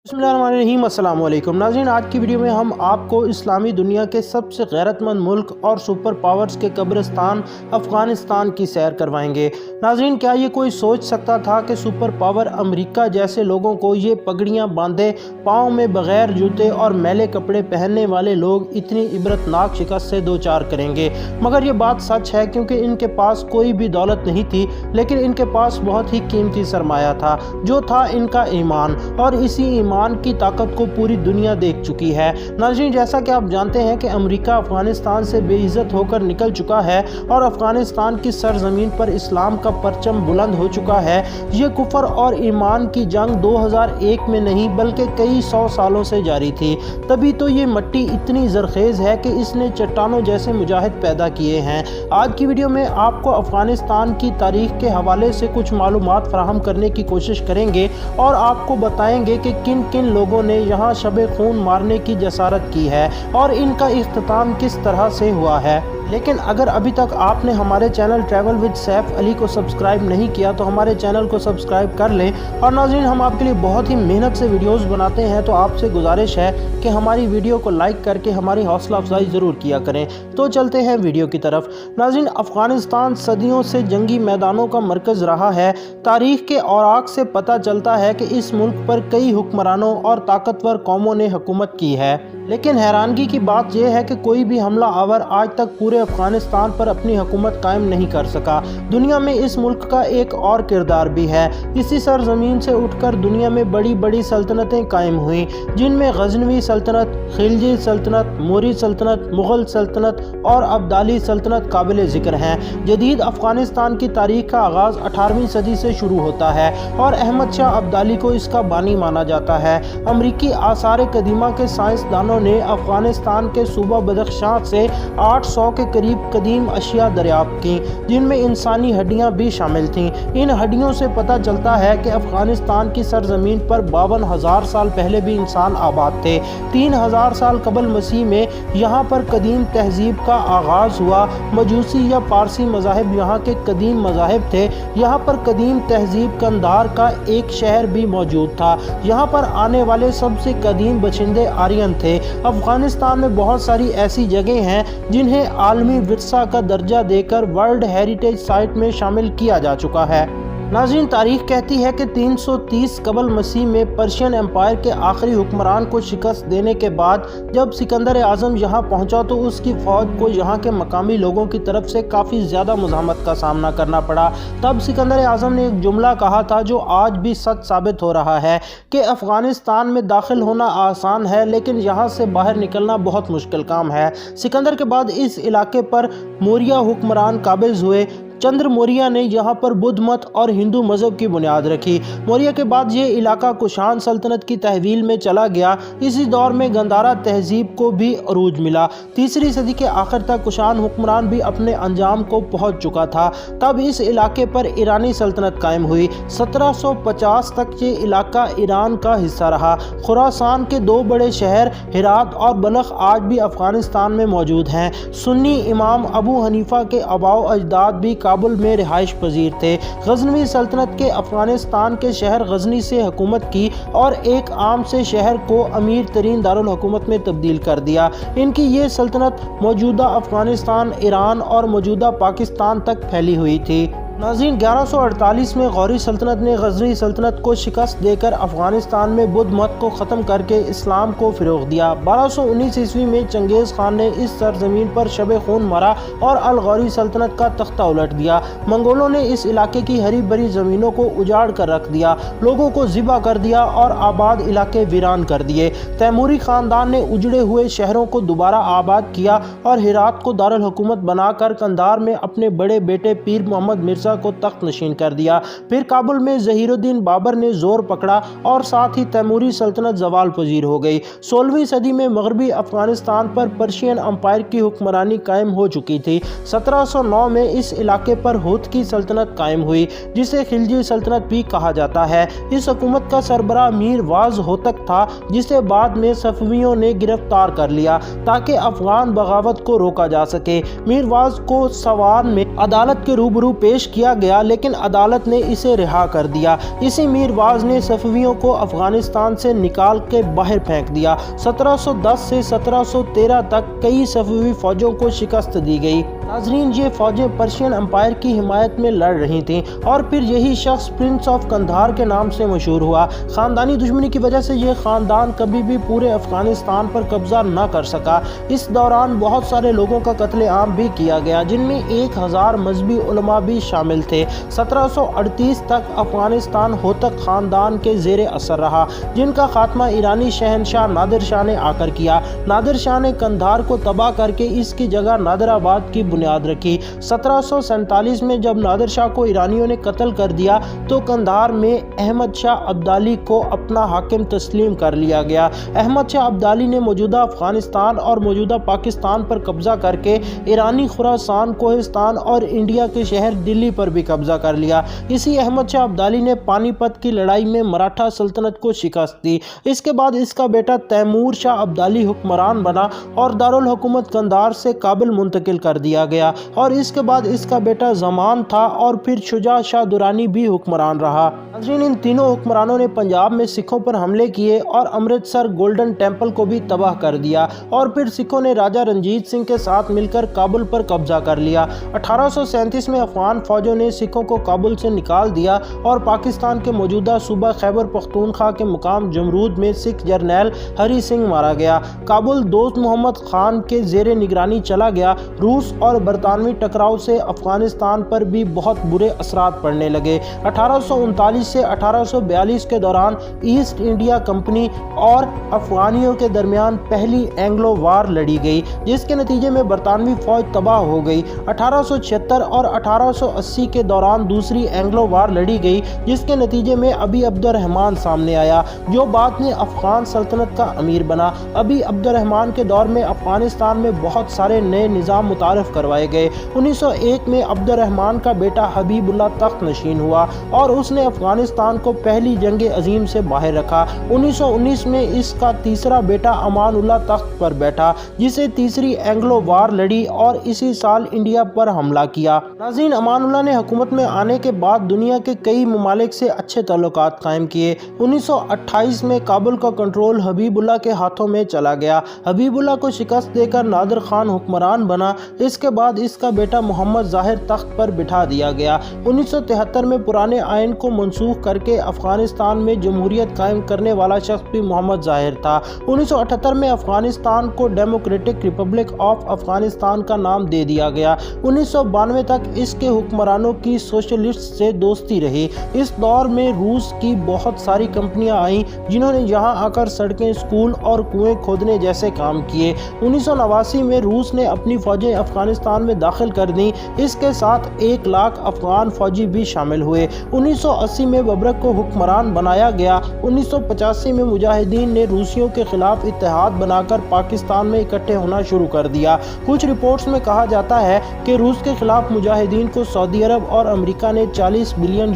बिस्मिल्लाहिर्रहमानिर्रहीम। अस्सलाम वालेकुम नाज़रीन, आज की वीडियो में हम आपको इस्लामी दुनिया के सबसे गैरतमंद मुल्क और सुपर पावर्स के कब्रिस्तान अफ़गानिस्तान की सैर करवाएंगे। नाज़रीन, क्या ये कोई सोच सकता था कि सुपर पावर अमेरिका जैसे लोगों को ये पगड़ियाँ बांधे पाँव में बग़ैर जूते और मैले कपड़े पहनने वाले लोग इतनी इबरतनाक शिकस्त से दो चार करेंगे। मगर ये बात सच है, क्योंकि इनके पास कोई भी दौलत नहीं थी, लेकिन इनके पास बहुत ही कीमती सरमाया था, जो था इनका ईमान। और इसी ईमान की ताकत को पूरी दुनिया देख चुकी है। नाज़रीन, जैसा कि आप जानते हैं कि अमेरिका अफ़गानिस्तान से बेइज्जत होकर निकल चुका है और अफ़गानिस्तान की सरजमीन पर इस्लाम का परचम बुलंद हो चुका है। ये कुफर और ईमान की जंग 2001 में नहीं बल्कि कई 100 सालों से जारी थी। तभी तो ये मिट्टी इतनी ज़रखेज़ है कि इसने चट्टानों जैसे मुजाहिद पैदा किए हैं। आज की वीडियो में आपको अफ़गानिस्तान की तारीख़ के हवाले से कुछ मालूमात फराहम करने की कोशिश करेंगे और आपको बताएंगे कि किन किन लोगों ने यहाँ शब खून मारने की जसारत की है और इनका इख्तिताम किस तरह से हुआ है। लेकिन अगर अभी तक आपने हमारे channel travel with Saif Ali को सब्सक्राइब नहीं किया तो हमारे चैनल को सब्सक्राइब कर लें। और नाज़रीन, हम आपके लिए बहुत ही मेहनत से वीडियोस बनाते हैं, तो आपसे गुजारिश है कि हमारी वीडियो को लाइक करके हमारी हौसला अफजाई ज़रूर किया करें। तो चलते हैं वीडियो की तरफ। नाज़रीन, अफ़गानिस्तान सदियों से जंगी मैदानों का मरकज़ रहा है। तारीख़ के औराक से पता चलता है कि इस मुल्क पर कई हुक्मरानों और ताकतवर कौमों ने हुकूमत की है, लेकिन हैरानगी की बात यह है कि कोई भी हमला आवर आज तक पूरे अफ़गानिस्तान पर अपनी हुकूमत कायम नहीं कर सका। दुनिया में इस मुल्क का एक और किरदार भी है। इसी सरजमीन से उठकर दुनिया में बड़ी बड़ी सल्तनतें कायम हुईं, जिनमें गजनवी सल्तनत, खिलजी सल्तनत, मोरी सल्तनत, मुग़ल सल्तनत और अब्दाली सल्तनत काबिल ज़िक्र हैं। जदीद अफ़गानिस्तान की तारीख़ का आगाज़ 18वीं सदी से शुरू होता है और अहमद शाह अब्दाली को इसका बानी माना जाता है। अमरीकी आसार कदीमा के साइंसदानों ने अफ़गानिस्तान के सूबा बदख्शां से 800 के करीब कदीम अशिया दरियाफ्त की, जिनमें इंसानी हड्डियां भी शामिल थीं। इन हड्डियों से पता चलता है कि अफ़गानिस्तान की सरजमीन पर 52,000 साल पहले भी इंसान आबाद थे। 3,000 साल कबल मसीह में यहाँ पर कदीम तहजीब का आगाज़ हुआ। मजूसी या पारसी मज़ाहिब यहाँ के कदीम मज़ाहिब थे। यहाँ पर कदीम तहजीब कंधार का एक शहर भी मौजूद था। यहाँ पर आने वाले सबसे कदीम बशिंदे आर्यन थे। अफ़गानिस्तान में बहुत सारी ऐसी जगह हैं जिन्हें आलमी विरसा का दर्जा देकर वर्ल्ड हेरिटेज साइट में शामिल किया जा चुका है। नाज़रीन, तारीख़ कहती है कि 330 कबल मसीह में पर्शियन एम्पायर के आखिरी हुक्मरान को शिकस्त देने के बाद जब सिकंदर आज़म यहाँ पहुँचा तो उसकी फ़ौज को यहाँ के मकामी लोगों की तरफ से काफ़ी ज़्यादा मुज़ाहमत का सामना करना पड़ा। तब सिकंदर आज़म ने एक जुमला कहा था जो आज भी सच साबित हो रहा है कि अफ़गानिस्तान में दाखिल होना आसान है, लेकिन यहाँ से बाहर निकलना बहुत मुश्किल काम है। सिकंदर के बाद इस इलाके पर मौर्य हुक्मरान काबिज़ हुए। चंद्र मौर्य ने यहाँ पर बुद्ध मत और हिंदू मज़हब की बुनियाद रखी। मौर्य के बाद ये इलाका कुषाण सल्तनत की तहवील में चला गया। इसी दौर में गंधारा तहजीब को भी अरूज मिला। 3री सदी के आखिर तक कुषाण हुक्मरान भी अपने अंजाम को पहुँच चुका था। तब इस इलाके पर ईरानी सल्तनत कायम हुई। 1750 तक ये इलाका ईरान का हिस्सा रहा। खुरासान के 2 बड़े शहर हेरात और बलख आज भी अफ़गानिस्तान में मौजूद हैं। सुन्नी इमाम अबू हनीफा के आबाओ अजदाद भी काबुल में रिहाइश पजीर थे। गजनवी सल्तनत के अफ़गानिस्तान के शहर गजनी से हुकूमत की और एक आम से शहर को अमीर तरीन दारुल हुकूमत में तब्दील कर दिया। इनकी ये सल्तनत मौजूदा अफ़गानिस्तान, ईरान और मौजूदा पाकिस्तान तक फैली हुई थी। नाज़रीन, 1148 में गौरी सल्तनत ने गजनी सल्तनत को शिकस्त देकर अफ़गानिस्तान में बुद्ध मत को ख़त्म करके इस्लाम को फ़रोग़ दिया। 1219 ईस्वी में चंगेज़ खान ने इस सरजमीन पर शब खून मारा और अल गौरी सल्तनत का तख्ता उलट दिया। मंगोलों ने इस इलाके की हरी भरी ज़मीनों को उजाड़ कर रख दिया, लोगों को ज़िबा कर दिया और आबाद इलाके वीरान कर दिए। तैमूरी ख़ानदान ने उजड़े हुए शहरों को दोबारा आबाद किया और हेरात को दारुल हुकूमत बनाकर कंधार में अपने बड़े बेटे पीर मोहम्मद मिर्ज़ा को तख्त नशीन कर दिया। फिर काबुल में ज़हीरुद्दीन बाबर ने जोर पकड़ा और साथ ही तैमूरी सल्तनत जवाल पजीर हो गई। 16वीं सदी में मगरबी अफ़गानिस्तान पर पर्शियन अम्पायर की हुक्मरानी कायम हो चुकी थी। 1709 में इस इलाके पर हुत की सल्तनत कायम हुई, जिसे खिलजी सल्तनत भी कहा जाता है। इस हुकूमत का सरबराह मीर वाज होतक था, जिसे बाद में सफ़वियों ने गिरफ्तार कर लिया ताकि अफ़गान बगावत को रोका जा सके। मीर वाज को सवार में अदालत के रूबरू पेश किया کیا گیا لیکن عدالت نے اسے رہا کر دیا۔ اسی میر واعظ نے صفویوں کو افغانستان سے نکال کے باہر پھینک دیا۔ 1710 سے 1713 تک کئی صفوی فوجوں کو شکست دی گئی۔ ناظرین، یہ فوجیں پرشین امپائر کی حمایت میں لڑ رہی تھیں اور پھر یہی شخص پرنس آف قندھار کے نام سے مشہور ہوا۔ خاندانی دشمنی کی وجہ سے یہ خاندان کبھی بھی پورے افغانستان پر قبضہ نہ کر سکا۔ اس دوران بہت سارے لوگوں کا قتل عام بھی کیا گیا، جن میں 1000 مذہبی علماء بھی شامل تھے۔ 1738 تک افغانستان ہوتک خاندان کے زیر اثر رہا، جن کا خاتمہ ایرانی شہنشاہ نادر شاہ نے آ کر کیا۔ نادر شاہ نے قندھار کو تباہ کر کے اس کی جگہ نادر آباد کی بنیاد رکھی۔ 1747 میں جب نادر شاہ کو ایرانیوں نے قتل کر دیا تو قندھار میں احمد شاہ ابدالی کو اپنا حاکم تسلیم کر لیا گیا۔ احمد شاہ ابدالی نے موجودہ افغانستان اور موجودہ پاکستان پر قبضہ کر کے ایرانی خراسان، کوہستان اور انڈیا کے شہر دلی پر بھی قبضہ کر لیا۔ اسی احمد شاہ ابدالی نے پانی پت کی لڑائی میں مراٹھا سلطنت کو شکست دی۔ اس کے بعد اس کا بیٹا تیمور شاہ ابدالی حکمران بنا اور دارالحکومت قندھار سے کابل منتقل کر دیا گیا، اور اس کے بعد اس کا بیٹا زمان تھا اور پھر شجاع شاہ درانی بھی حکمران رہا۔ ناظرین، ان تینوں حکمرانوں نے پنجاب میں سکھوں پر حملے کیے اور امرتسر گولڈن ٹیمپل کو بھی تباہ کر دیا، اور پھر سکھوں نے راجہ رنجیت سنگھ کے ساتھ مل کر کابل پر قبضہ کر لیا۔ 1837 میں افغان فوجوں نے سکھوں کو کابل سے نکال دیا اور پاکستان کے موجودہ صوبہ خیبر پختونخوا کے مقام جمرود میں سکھ جرنیل ہری سنگھ مارا گیا۔ کابل دوست محمد خان کے زیر نگرانی چلا گیا۔ روس اور برطانوی ٹکراؤ سے افغانستان پر بھی بہت برے اثرات پڑنے لگے۔ 1839 سے 1842 کے دوران ایسٹ انڈیا کمپنی اور افغانیوں کے درمیان پہلی اینگلو وار لڑی گئی، جس کے نتیجے میں برطانوی فوج تباہ ہو گئی۔ 1876 اور 1880 کے دوران دوسری اینگلو وار لڑی گئی، جس کے نتیجے میں ابی عبد الرحمن سامنے آیا، جو بعد میں افغان سلطنت کا امیر بنا۔ ابی عبد الرحمن کے دور میں افغانستان میں بہت سارے نئے نظام متعارف کروائے گئے۔ 1901 میں عبد الرحمن کا بیٹا حبیب اللہ تخت نشین ہوا اور اس نے افغانستان کو پہلی جنگ عظیم سے باہر رکھا۔ 1919 میں اس کا تیسرا بیٹا امان اللہ تخت پر بیٹھا، جسے تیسری اینگلو وار لڑی اور اسی سال انڈیا پر حملہ کیا۔ ناظرین، امان اللہ نے حکومت میں آنے کے بعد دنیا کے کئی ممالک سے اچھے تعلقات قائم کیے۔ 1928 میں کابل کا کنٹرول حبیب اللہ کے ہاتھوں میں چلا گیا۔ حبیب اللہ کو شکست دے کر نادر خان حکمران بنا۔ اس کے بعد اس کا بیٹا محمد ظاہر تخت پر بٹھا دیا گیا۔ 1973 میں پرانے آئین کو منسوخ کر کے افغانستان میں جمہوریت قائم کرنے والا شخص بھی محمد ظاہر تھا۔ 1978 میں افغانستان کو ڈیموکریٹک ریپبلک آف افغانستان کا نام دے دیا گیا۔ 1992 تک اس کے حکمرانوں کی سوشلسٹ سے دوستی رہی۔ اس دور میں روس کی بہت ساری کمپنیاں آئیں جنہوں نے یہاں آ کر سڑکیں، اسکول اور کنویں کھودنے جیسے کام کیے۔ 1989 میں روس نے اپنی فوجیں افغانستان میں داخل کر دیں۔ اس کے ساتھ 1 لاکھ افغان فوجی بھی شامل ہوئے۔ 1980 میں ببرک کو حکمران بنایا گیا۔ 1985 میں مجاہدین نے روسیوں کے خلاف اتحاد بنا کر پاکستان میں اکٹھے ہونا شروع کر دیا۔ کچھ رپورٹس میں کہا جاتا ہے کہ روس کے خلاف مجاہدین کو سعودی عرب اور امریکہ نے $40 بلین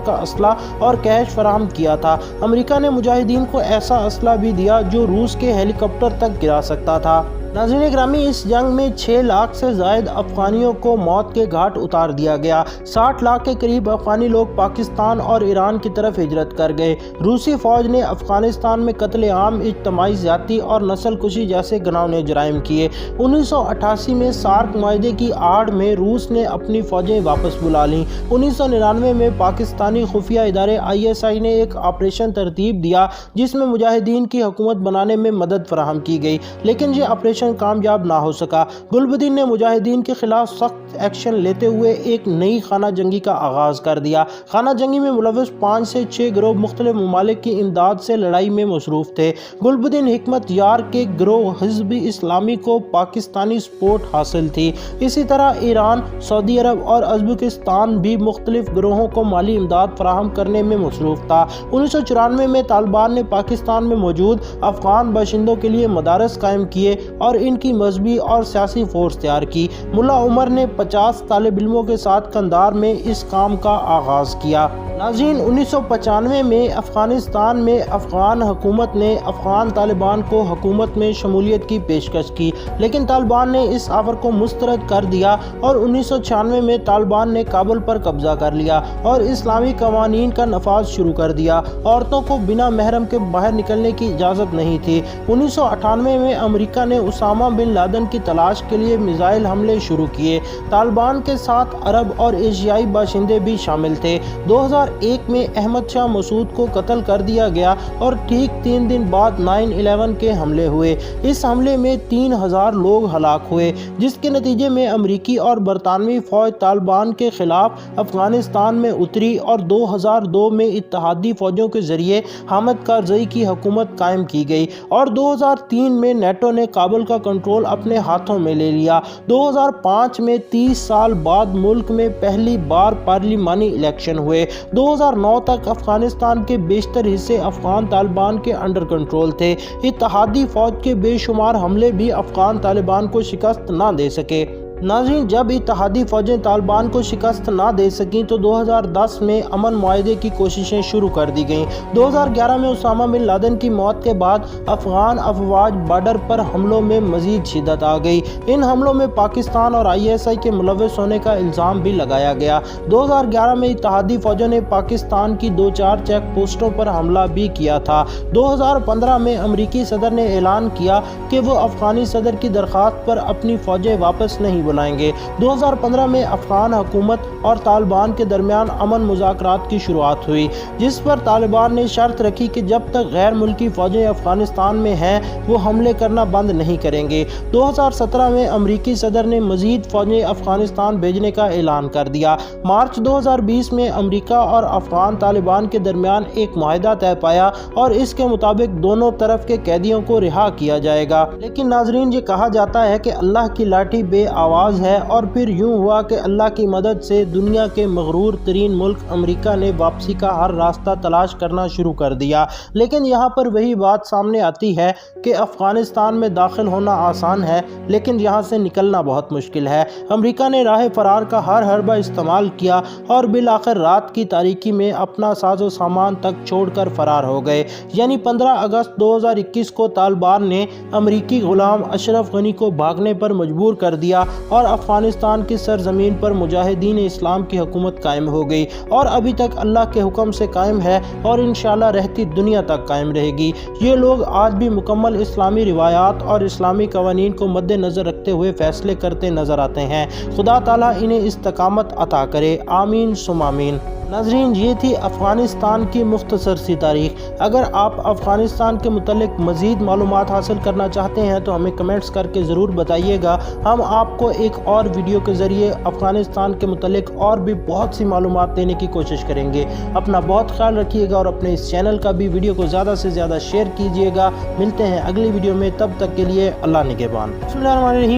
کا اسلحہ اور کیش فراہم کیا تھا۔ امریکہ نے مجاہدین کو ایسا اسلحہ بھی دیا جو روس کے ہیلی کاپٹر تک گرا سکتا تھا۔ ناظرین گرامی، اس جنگ میں 6 لاکھ سے زائد افغانیوں کو موت کے گھاٹ اتار دیا گیا۔ 60 لاکھ کے قریب افغانی لوگ پاکستان اور ایران کی طرف ہجرت کر گئے۔ روسی فوج نے افغانستان میں قتل عام، اجتماعی زیادتی اور نسل کشی جیسے گھناؤنے جرائم کیے۔ 1988 میں سارک معاہدے کی آڑ میں روس نے اپنی فوجیں واپس بلا لیں۔ 1999 میں پاکستانی خفیہ ادارے ISI نے ایک آپریشن ترتیب دیا جس میں مجاہدین کی حکومت بنانے میں مدد فراہم کی گئی، لیکن یہ آپریشن کامیاب نہ ہو سکا۔ گلبدین نے مجاہدین کے خلاف سخت ایکشن لیتے ہوئے ایک نئی خانہ جنگی کا آغاز کر دیا۔ خانہ جنگی میں ملوث 5 سے 6 گروہ مختلف ممالک کی امداد سے لڑائی میں مصروف تھے۔ گلبدین حکمت یار کے گروہ حزب اسلامی کو پاکستانی سپورٹ حاصل تھی۔ اسی طرح ایران، سعودی عرب اور ازبکستان بھی مختلف گروہوں کو مالی امداد فراہم کرنے میں مصروف تھا۔ 1994 میں طالبان نے پاکستان میں موجود افغان باشندوں کے لیے مدارس قائم کیے اور ان کی مذہبی اور سیاسی فورس تیار کی۔ ملا عمر نے 50 طالب علموں کے ساتھ قندھار میں اس کام کا آغاز کیا۔ नाज़रीन 1995 में अफ़गानिस्तान में अफ़गान हुकूमत ने अफ़गान तालिबान को हुकूमत में शमूलियत की पेशकश की, लेकिन तालिबान ने इस ऑफ़र को मुस्तरद कर दिया और 1996 में तालिबान ने काबुल पर कब्ज़ा कर लिया और इस्लामी कवानीन का नफाज शुरू कर दिया। औरतों को बिना महरम के बाहर निकलने की इजाज़त नहीं थी। 1998 में अमेरिका ने उसामा बिन लादेन की तलाश के लिए मिसाइल हमले शुरू किए। तालिबान के साथ अरब और एशियाई बाशिंदे भी शामिल थे। 2001 में अहमद शाह मसूद को कत्ल कर दिया गया और ठीक 3 दिन बाद 9/11 के हमले हुए। इस हमले में 3000 लोग हलाक हुए, जिसके नतीजे में अमरीकी और बरतानवी फ़ौज तालिबान के खिलाफ अफ़गानिस्तान में उतरी और 2002 में इत्तहादी फ़ौजों के ज़रिए हामिद कारज़ई की हुकूमत कायम की गई और 2003 में नेटो ने काबुल का कंट्रोल अपने हाथों में ले लिया। 2005 में 30 साल बाद मुल्क में पहली बार पार्लिमानी इलेक्शन हुए। 2009 तक अफ़गानिस्तान के बेशतर हिस्से अफ़गान तालिबान के अंडर कंट्रोल थे। इत्तहादी फ़ौज के बेशुमार हमले भी अफ़गान तालिबान को शिकस्त ना दे सके। नाज़रीन, जब इत्तहादी फ़ौजें तालिबान को शिकस्त ना दे सकीं तो 2010 में अमन मुआहदे की कोशिशें शुरू कर दी गईं। 2011 में उसामा बिन लादेन की मौत के बाद अफ़गान अफवाज बॉर्डर पर हमलों में मज़ीद शिद्दत आ गई। इन हमलों में पाकिस्तान और ISI के मुलव्वस होने का इल्ज़ाम भी लगाया गया। 2011 में इत्तहादी फ़ौजों ने पाकिस्तान की 2-4 चेक पोस्टों पर हमला भी किया था। 2015 में अमरीकी सदर ने ऐलान किया कि वो अफ़गानी सदर की दरख्वास्त पर अपनी फ़ौजें वापस नहीं बुलाएंगे। 2015 में अफ़गान हुकूमत और तालिबान के दरमियान अमन मुज़ाकरात की शुरुआत हुई, जिस पर तालिबान ने शर्त रखी कि जब तक गैर मुल्की फ़ौजें अफ़गानिस्तान में हैं वो हमले करना बंद नहीं करेंगे। 2017 में अमरीकी सदर ने मज़ीद फ़ौजें अफ़गानिस्तान भेजने का ऐलान कर दिया। मार्च 2020 में अमरीका और अफ़गान तालिबान के दरमियान एक मुआहदा तय पाया और इसके मुताबिक दोनों तरफ के कैदियों को रिहा किया जाएगा। लेकिन नाज़रीन, ये कहा जाता है कि अल्लाह की लाठी बेआवाज़ है और फिर यूं हुआ कि अल्लाह की मदद से दुनिया के मगरूर तरीन मुल्क अमेरिका ने वापसी का हर रास्ता तलाश करना शुरू कर दिया। लेकिन यहाँ पर वही बात सामने आती है कि अफ़गानिस्तान में दाखिल होना आसान है, लेकिन यहाँ से निकलना बहुत मुश्किल है। अमेरिका ने राह फरार का हर हरबा इस्तेमाल किया और बिल आखिर रात की तारीकी में अपना साजो सामान तक छोड़कर फरार हो गए। यानी 15 अगस्त 2021 को तालिबान ने अमरीकी गुलाम अशरफ गनी को भागने पर मजबूर कर दिया और अफ़गानिस्तान की सरजमीन पर मुजाहिदीन इस्लाम की हुकूमत कायम हो गई और अभी तक अल्लाह के हुक्म से कायम है और इंशाअल्लाह रहती दुनिया तक कायम रहेगी। ये लोग आज भी मुकम्मल इस्लामी रिवायात और इस्लामी कवानीन को मद्देनज़र रखते हुए फ़ैसले करते नज़र आते हैं। खुदा ताला इन्हें इस्तकामत अता करे, आमीन सुम आमीन। नाज़रीन, ये थी अफ़गानिस्तान की मुख्तसर सी तारीख़। अगर आप अफ़गानिस्तान के मुतल्लिक मज़ीद मालूमात हासिल करना चाहते हैं तो हमें कमेंट्स करके ज़रूर बताइएगा। हम आपको एक और वीडियो के ज़रिए अफ़गानिस्तान के मुतल्लिक और भी बहुत सी मालूमात देने की कोशिश करेंगे। अपना बहुत ख्याल रखिएगा और अपने इस चैनल का भी वीडियो को ज़्यादा से ज़्यादा शेयर कीजिएगा। मिलते हैं अगली वीडियो में, तब तक के लिए अल्लाह निगहबान। बिस्मिल्लाहिर्रहमानिर्रहीम।